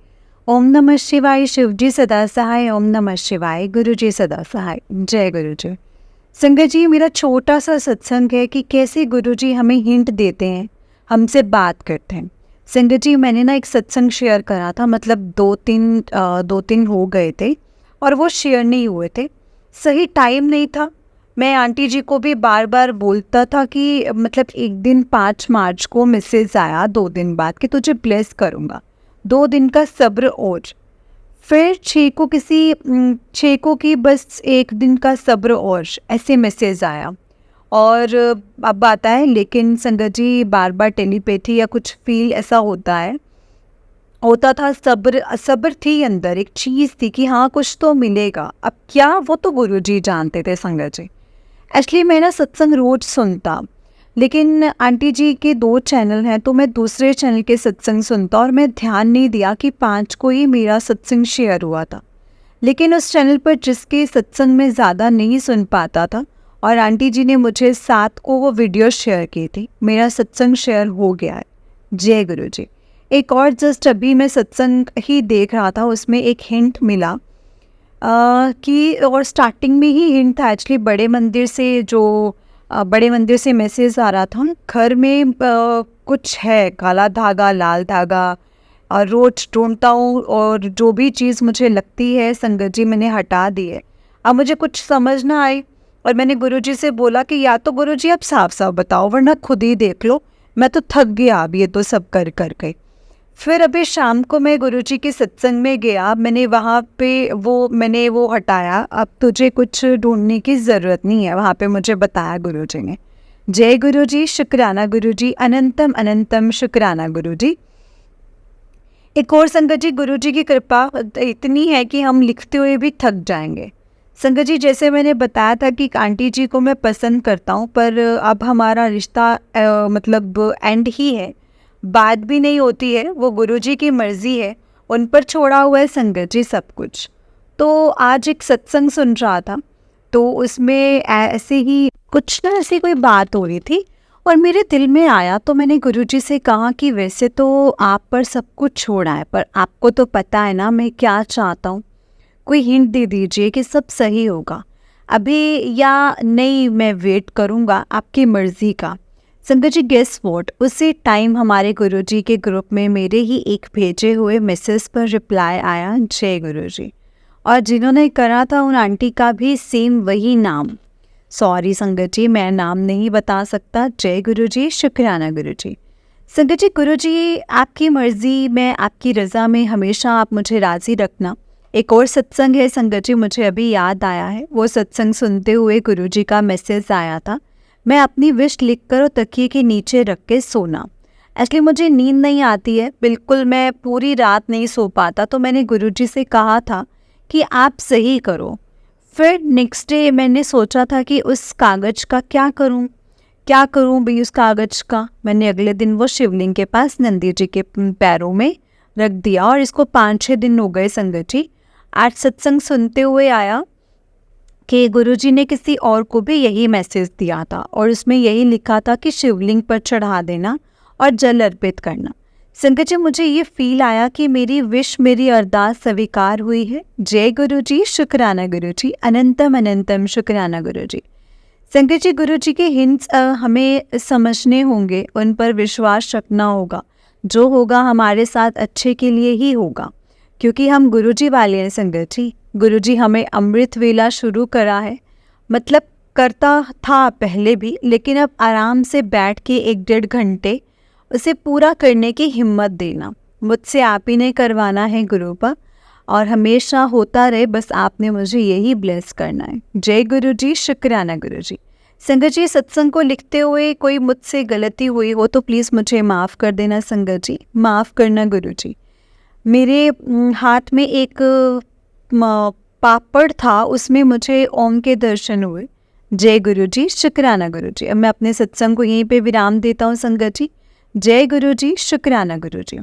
ओम नमः शिवाय, शिव जी सदा सहाय। ओम नमः शिवाय, गुरु जी सदा सहाय। जय गुरु जी। संगत जी, मेरा छोटा सा सत्संग है कि कैसे गुरु जी हमें हिंट देते हैं, हमसे बात करते हैं। संगत जी, मैंने ना एक सत्संग शेयर करा था, मतलब दो तीन हो गए थे और वो शेयर नहीं हुए थे। सही टाइम नहीं था। मैं आंटी जी को भी बार बार बोलता था कि मतलब एक दिन 5 मार्च को मैसेज आया 2 दिन बाद कि तुझे ब्लेस करूँगा, 2 दिन का सब्र और। फिर 6 को की बस 1 दिन का सब्र और ऐसे मैसेज आया और अब आता है। लेकिन संगत जी, बार बार टेलीपैथी या कुछ फील ऐसा होता था। सब्र थी अंदर, एक चीज़ थी कि हाँ कुछ तो मिलेगा। अब क्या, वो तो गुरुजी जानते थे संगत जी। एक्चुअली मैं ना सत्संग रोज सुनता, लेकिन आंटी जी के 2 चैनल हैं तो मैं दूसरे चैनल के सत्संग सुनता और मैं ध्यान नहीं दिया कि 5 को ही मेरा सत्संग शेयर हुआ था। लेकिन उस चैनल पर जिसके सत्संग में ज़्यादा नहीं सुन पाता था और आंटी जी ने मुझे 7 को वो वीडियो शेयर की थी। मेरा सत्संग शेयर हो गया है। जय गुरु जी। एक और जस्ट अभी मैं सत्संग ही देख रहा था, उसमें एक हिंट मिला कि और स्टार्टिंग में ही हिंट था एक्चुअली, बड़े मंदिर से जो बड़े मंदिर से मैसेज आ रहा था, घर में कुछ है, काला धागा, लाल धागा, और रोज ढूंढता हूँ और जो भी चीज़ मुझे लगती है संगत जी मैंने हटा दी है। अब मुझे कुछ समझ ना आई और मैंने गुरुजी से बोला कि या तो गुरुजी आप साफ साफ बताओ वरना खुद ही देख लो, मैं तो थक गया अब ये तो सब कर कर के। फिर अभी शाम को मैं गुरुजी के सत्संग में गया, मैंने वहाँ पे मैंने वो हटाया, अब तुझे कुछ ढूंढने की ज़रूरत नहीं है, वहाँ पे मुझे बताया गुरुजी ने। जय गुरुजी, शुक्राना गुरुजी, अनंतम अनंतम शुक्राना गुरुजी। एक और संगत जी, गुरुजी की कृपा इतनी है कि हम लिखते हुए भी थक जाएंगे। संगत जी, जैसे मैंने बताया था कि आंटी जी को मैं पसंद करता हूँ, पर अब हमारा रिश्ता मतलब एंड ही है, बात भी नहीं होती है, वो गुरुजी की मर्ज़ी है, उन पर छोड़ा हुआ है संगत जी सब कुछ। तो आज एक सत्संग सुन रहा था, तो उसमें ऐसे ही कुछ ना ऐसी कोई बात हो रही थी और मेरे दिल में आया, तो मैंने गुरुजी से कहा कि वैसे तो आप पर सब कुछ छोड़ा है, पर आपको तो पता है ना मैं क्या चाहता हूँ, कोई हिंट दे दीजिए कि सब सही होगा अभी या नहीं, मैं वेट करूँगा आपकी मर्ज़ी का। संगत जी, गेस व्हाट, उसी टाइम हमारे गुरुजी के ग्रुप में मेरे ही एक भेजे हुए मैसेज पर रिप्लाई आया, जय गुरुजी, और जिन्होंने करा था उन आंटी का भी सेम वही नाम। सॉरी संगत जी, मैं नाम नहीं बता सकता। जय गुरुजी, शुक्राना गुरुजी। संगत जी, गुरुजी आपकी मर्ज़ी, मैं आपकी रज़ा में, हमेशा आप मुझे राज़ी रखना। एक और सत्संग है संगत जी, मुझे अभी याद आया है, वो सत्संग सुनते हुए गुरुजी का मैसेज आया था, मैं अपनी विश लिख कर और तकिए के नीचे रख के सोना। एक्चुअली मुझे नींद नहीं आती है बिल्कुल, मैं पूरी रात नहीं सो पाता, तो मैंने गुरुजी से कहा था कि आप सही करो। फिर नेक्स्ट डे मैंने सोचा था कि उस कागज़ का क्या करूं भाई, उस कागज़ का मैंने अगले दिन वो शिवलिंग के पास नंदी जी के पैरों में रख दिया और इसको 5-6 दिन हो गए संगत जी। आज सत्संग सुनते हुए आया कि गुरुजी ने किसी और को भी यही मैसेज दिया था और उसमें यही लिखा था कि शिवलिंग पर चढ़ा देना और जल अर्पित करना। संगत जी, मुझे ये फील आया कि मेरी विश, मेरी अरदास स्वीकार हुई है। जय गुरुजी, शुक्राना गुरुजी, अनंतम अनंतम शुक्राना गुरुजी। संगत जी, गुरुजी के हिंट्स हमें समझने होंगे, उन पर विश्वास रखना होगा, जो होगा हमारे साथ अच्छे के लिए ही होगा, क्योंकि हम गुरुजी वाले हैं संगत जी। गुरुजी हमें अमृत वेला शुरू करा है, मतलब करता था पहले भी, लेकिन अब आराम से बैठ के 1-1.5 घंटे उसे पूरा करने की हिम्मत देना, मुझसे आप ही ने करवाना है गुरुपा, और हमेशा होता रहे, बस आपने मुझे यही ब्लेस करना है। जय गुरुजी, शुक्राना गुरुजी। संगत जी, सत्संग को लिखते हुए कोई मुझसे गलती हुई हो तो प्लीज़ मुझे माफ़ कर देना संगत जी, माफ़ करना गुरुजी। मेरे हाथ में एक पापड़ था, उसमें मुझे ओम के दर्शन हुए। जय गुरुजी, शुक्राना गुरुजी। अब मैं अपने सत्संग को यहीं पे विराम देता हूँ संगत जी। जय गुरुजी, शुक्राना गुरुजी।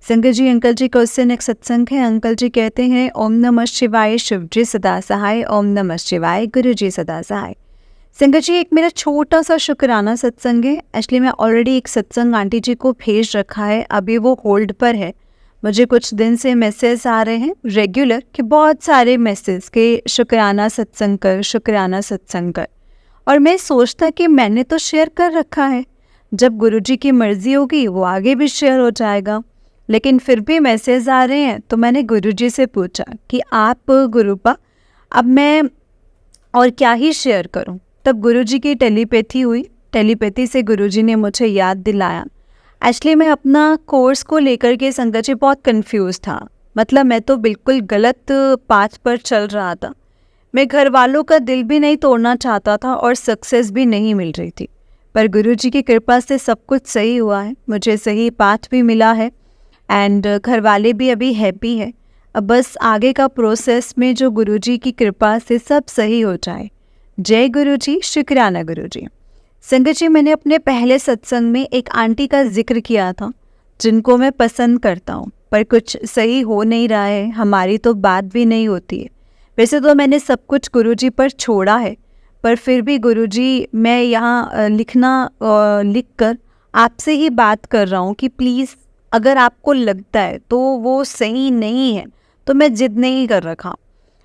संगत जी, अंकल जी क्वेश्चन एक सत्संग है, अंकल जी कहते हैं, ओम नमः शिवाय, शिव जी सदा सहाय, ओम नमः शिवाय, गुरु जी सदा सहाय। संगत जी, एक मेरा छोटा सा शुक्राना सत्संग है। एक्चुअली मैं ऑलरेडी एक सत्संग आंटी जी को भेज रखा है, अभी वो होल्ड पर है। मुझे कुछ दिन से मैसेज आ रहे हैं रेगुलर कि बहुत सारे मैसेज के शुक्राना सत्संग कर, शुक्राना सत्संग कर, और मैं सोचता कि मैंने तो शेयर कर रखा है, जब गुरुजी की मर्ज़ी होगी वो आगे भी शेयर हो जाएगा, लेकिन फिर भी मैसेज आ रहे हैं। तो मैंने गुरुजी से पूछा कि आप गुरुपा, अब मैं और क्या ही शेयर करूं। तब गुरुजी की टेलीपैथी हुई, टेलीपैथी से गुरुजी ने मुझे याद दिलाया। एक्चुअली मैं अपना कोर्स को लेकर के संगत जी बहुत कंफ्यूज था, मतलब मैं तो बिल्कुल गलत पाथ पर चल रहा था। मैं घर वालों का दिल भी नहीं तोड़ना चाहता था और सक्सेस भी नहीं मिल रही थी, पर गुरुजी की कृपा से सब कुछ सही हुआ है, मुझे सही पाथ भी मिला है एंड घर वाले भी अभी हैप्पी है। अब बस आगे का प्रोसेस में जो गुरुजी की कृपा से सब सही हो जाए। जय गुरुजी, शुक्राना गुरुजी। संगत जी, मैंने अपने पहले सत्संग में एक आंटी का जिक्र किया था जिनको मैं पसंद करता हूँ, पर कुछ सही हो नहीं रहा है, हमारी तो बात भी नहीं होती है। वैसे तो मैंने सब कुछ गुरुजी पर छोड़ा है, पर फिर भी गुरुजी मैं यहाँ लिख कर आपसे ही बात कर रहा हूँ कि प्लीज़ अगर आपको लगता है तो वो सही नहीं है तो मैं ज़िद नहीं कर रखा,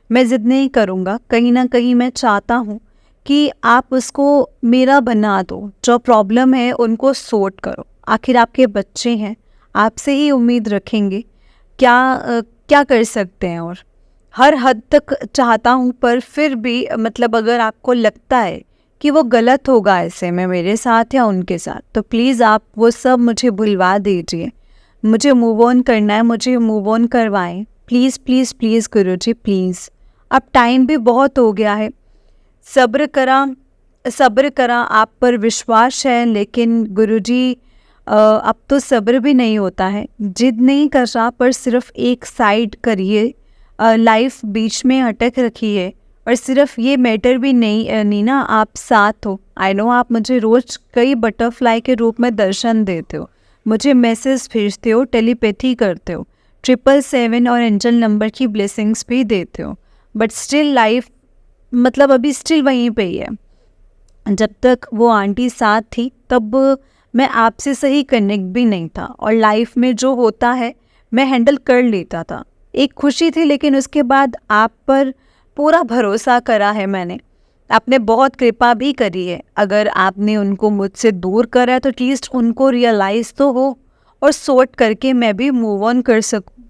मैं ज़िद नहीं करूँगा। कहीं ना कहीं मैं चाहता हूँ कि आप उसको मेरा बना दो, जो प्रॉब्लम है उनको सॉर्ट करो। आखिर आपके बच्चे हैं, आपसे ही उम्मीद रखेंगे, क्या कर सकते हैं। और हर हद तक चाहता हूँ, पर फिर भी मतलब अगर आपको लगता है कि वो गलत होगा ऐसे में मेरे साथ या उनके साथ, तो प्लीज़ आप वो सब मुझे भुलवा दीजिए। मुझे मूव ऑन करना है, मुझे मूव ऑन करवाएं please please please Guruji please. अब टाइम भी बहुत हो गया है, सब्र करा, आप पर विश्वास है, लेकिन गुरुजी अब तो सब्र भी नहीं होता है। जिद नहीं कर रहा, पर सिर्फ एक साइड करिए, लाइफ बीच में अटक रखी है। और सिर्फ ये मैटर भी नहीं नीना, आप साथ हो। आई नो आप मुझे रोज़ कई बटरफ्लाई के रूप में दर्शन देते हो, मुझे मैसेज भेजते हो, टेलीपैथी करते हो, 777 और एंजल नंबर की ब्लेसिंग्स भी देते हो, बट स्टिल लाइफ मतलब अभी स्टिल वहीं पे ही है। जब तक वो आंटी साथ थी तब मैं आपसे सही कनेक्ट भी नहीं था, और लाइफ में जो होता है मैं हैंडल कर लेता था। एक खुशी थी, लेकिन उसके बाद आप पर पूरा भरोसा करा है मैंने, आपने बहुत कृपा भी करी है। अगर आपने उनको मुझसे दूर करा है तो एटलीस्ट उनको रियलाइज़ तो हो और सॉर्ट करके मैं भी मूव ऑन कर सकूं।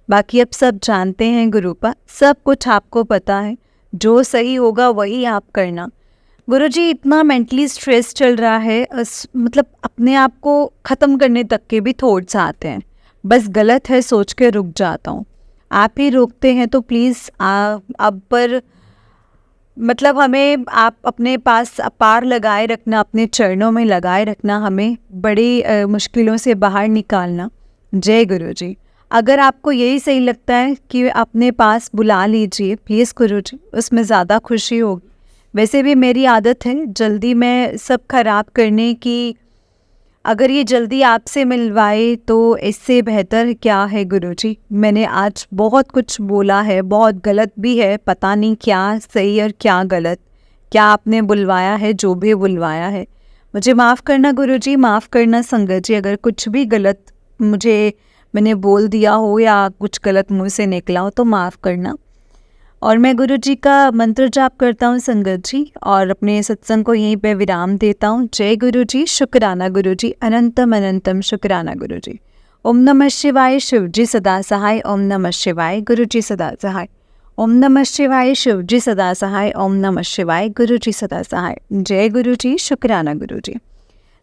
बाकी अब सब जानते हैं गुरुपा, सब कुछ आपको पता है, जो सही होगा वही आप करना। गुरुजी इतना मेंटली स्ट्रेस चल रहा है, मतलब अपने आप को ख़त्म करने तक के भी थॉट्स आते हैं, बस गलत है सोच के रुक जाता हूँ। आप ही रोकते हैं तो प्लीज़ अब पर मतलब हमें आप अपने पास पार लगाए रखना, अपने चरणों में लगाए रखना, हमें बड़ी मुश्किलों से बाहर निकालना। जय गुरुजी। अगर आपको यही सही लगता है कि अपने पास बुला लीजिए प्लीज़ गुरुजी, उसमें ज़्यादा खुशी होगी। वैसे भी मेरी आदत है जल्दी में सब खराब करने की, अगर ये जल्दी आपसे मिलवाए तो इससे बेहतर क्या है गुरुजी। मैंने आज बहुत कुछ बोला है, बहुत गलत भी है, पता नहीं क्या सही और क्या गलत। क्या आपने बुलवाया है, जो भी बुलवाया है मुझे माफ़ करना गुरुजी, माफ़ करना संगत जी, अगर कुछ भी गलत मैंने बोल दिया हो या कुछ गलत मुँह से निकला हो तो माफ़ करना। और मैं गुरुजी का मंत्र जाप करता हूँ संगत जी, और अपने सत्संग को यहीं पे विराम देता हूँ। जय गुरुजी, शुक्राना गुरुजी, अनंतम अनंतम शुक्राना गुरुजी। ओम नमः शिवाय, शिवजी सदा सहाय। ओम नमः शिवाय, गुरुजी सदा सहाय। ओम नमः शिवाय, शिवजी सदा सहाय। ओम नमः शिवाय, गुरुजी सदा सहाय। जय गुरुजी, शुक्राना गुरुजी।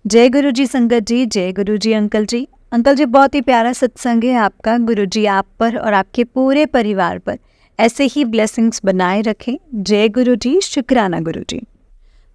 जय गुरुजी संगत जी, जय गुरुजी अंकल जी। अंकल जी बहुत ही प्यारा सत्संग है आपका, गुरुजी आप पर और आपके पूरे परिवार पर ऐसे ही ब्लेसिंग्स बनाए रखें। जय गुरुजी, शुक्राना गुरुजी।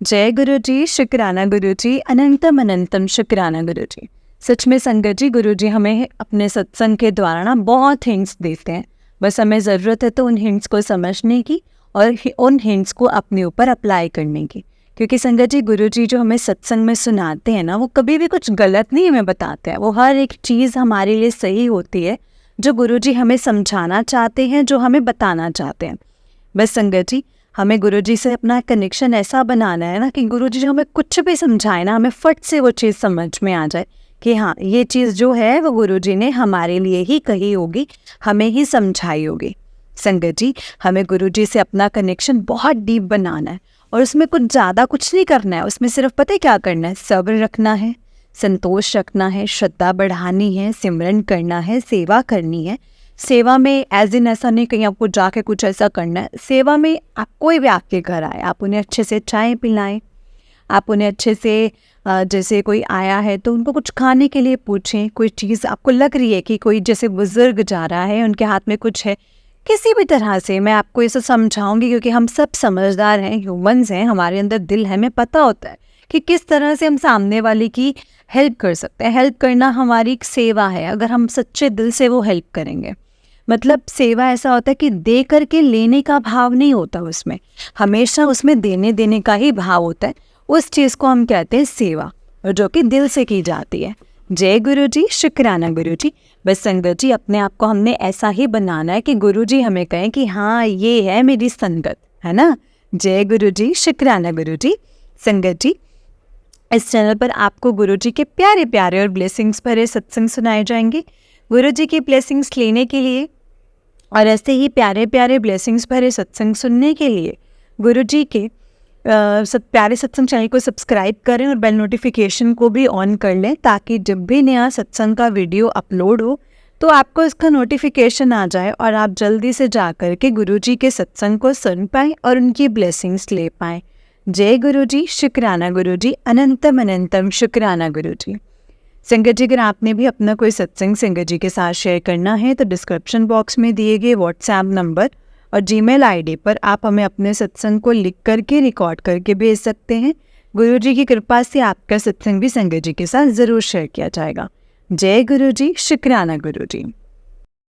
जय गुरुजी, शुक्राना गुरुजी, अनंतम अनंतम शुक्राना गुरुजी। सच में संगत जी, गुरुजी हमें अपने सत्संग के द्वारा ना बहुत हिंट्स देते हैं, बस हमें ज़रूरत है तो उन हिंट्स को समझने की और उन हिंट्स को अपने ऊपर अप्लाई करने की। क्योंकि संगत जी गुरुजी जो हमें सत्संग में सुनाते हैं ना, वो कभी भी कुछ गलत नहीं हमें बताते हैं, वो हर एक चीज़ हमारे लिए सही होती है, जो गुरुजी हमें समझाना चाहते हैं, जो हमें बताना चाहते हैं। बस संगत जी हमें गुरुजी से अपना कनेक्शन ऐसा बनाना है ना कि गुरुजी जो हमें कुछ भी समझाए ना, हमें फट से वो चीज़ समझ में आ जाए कि हाँ ये चीज़ जो है वो गुरुजी ने हमारे लिए ही कही होगी, हमें ही समझाई होगी। संगत जी हमें गुरुजी से अपना कनेक्शन बहुत डीप बनाना है, और उसमें कुछ नहीं करना है। उसमें सिर्फ पता है क्या करना है, सब्र रखना है, संतोष रखना है, श्रद्धा बढ़ानी है, सिमरन करना है, सेवा करनी है। सेवा में एज इन ऐसा नहीं कहीं आपको जाके कुछ ऐसा करना है। सेवा में आप कोई भी आपके घर आए, आप उन्हें अच्छे से चाय पिलाएं, आप उन्हें अच्छे से जैसे कोई आया है तो उनको कुछ खाने के लिए पूछें। कोई चीज़ आपको लग रही है कि कोई जैसे बुजुर्ग जा रहा है, उनके हाथ में कुछ है, किसी भी तरह से मैं आपको इसे समझाऊंगी, क्योंकि हम सब समझदार हैं, ह्यूमंस हैं, हमारे अंदर दिल है, हमें पता होता है कि किस तरह से हम सामने वाले की हेल्प कर सकते हैं। हेल्प करना हमारी एक सेवा है, अगर हम सच्चे दिल से वो हेल्प करेंगे। मतलब सेवा ऐसा होता है कि दे करके लेने का भाव नहीं होता, उसमें हमेशा उसमें देने का ही भाव होता है। उस चीज़ को हम कहते हैं सेवा, और जो कि दिल से की जाती है। जय गुरुजी, शुक्राना गुरुजी। बस संगत जी अपने आप को हमने ऐसा ही बनाना है कि गुरुजी हमें कहें कि हाँ ये है मेरी संगत, है ना। जय गुरु जी, शुक्राना गुरु जी। संगत जी, इस चैनल पर आपको गुरु जी के प्यारे प्यारे और ब्लेसिंग्स भरे सत्संग सुनाए जाएंगे। गुरु जी की ब्लेसिंग्स लेने के लिए और ऐसे ही प्यारे प्यारे ब्लेसिंग्स भरे सत्संग सुनने के लिए गुरु जी के सब प्यारे सत्संग चैनल को सब्सक्राइब करें और बेल नोटिफिकेशन को भी ऑन कर लें, ताकि जब भी नया सत्संग का वीडियो अपलोड हो तो आपको इसका नोटिफिकेशन आ जाए और आप जल्दी से जा कर के गुरु जी के सत्संग को सुन पाएँ और उनकी ब्लेसिंग्स ले पाएँ। जय गुरु जी, शुक्राना गुरु जी, अनंतम अनंतम शुक्राना गुरु जी। संगत जी, अगर आपने भी अपना कोई सत्संग संगत जी के साथ शेयर करना है तो डिस्क्रिप्शन बॉक्स में दिए गए व्हाट्सएप नंबर और जीमेल आईडी पर आप हमें अपने सत्संग को लिख करके रिकॉर्ड करके भेज सकते हैं। गुरु जी की कृपा से आपका सत्संग भी संगत जी के साथ ज़रूर शेयर किया जाएगा। जय गुरु जी, शुक्राना गुरु जी।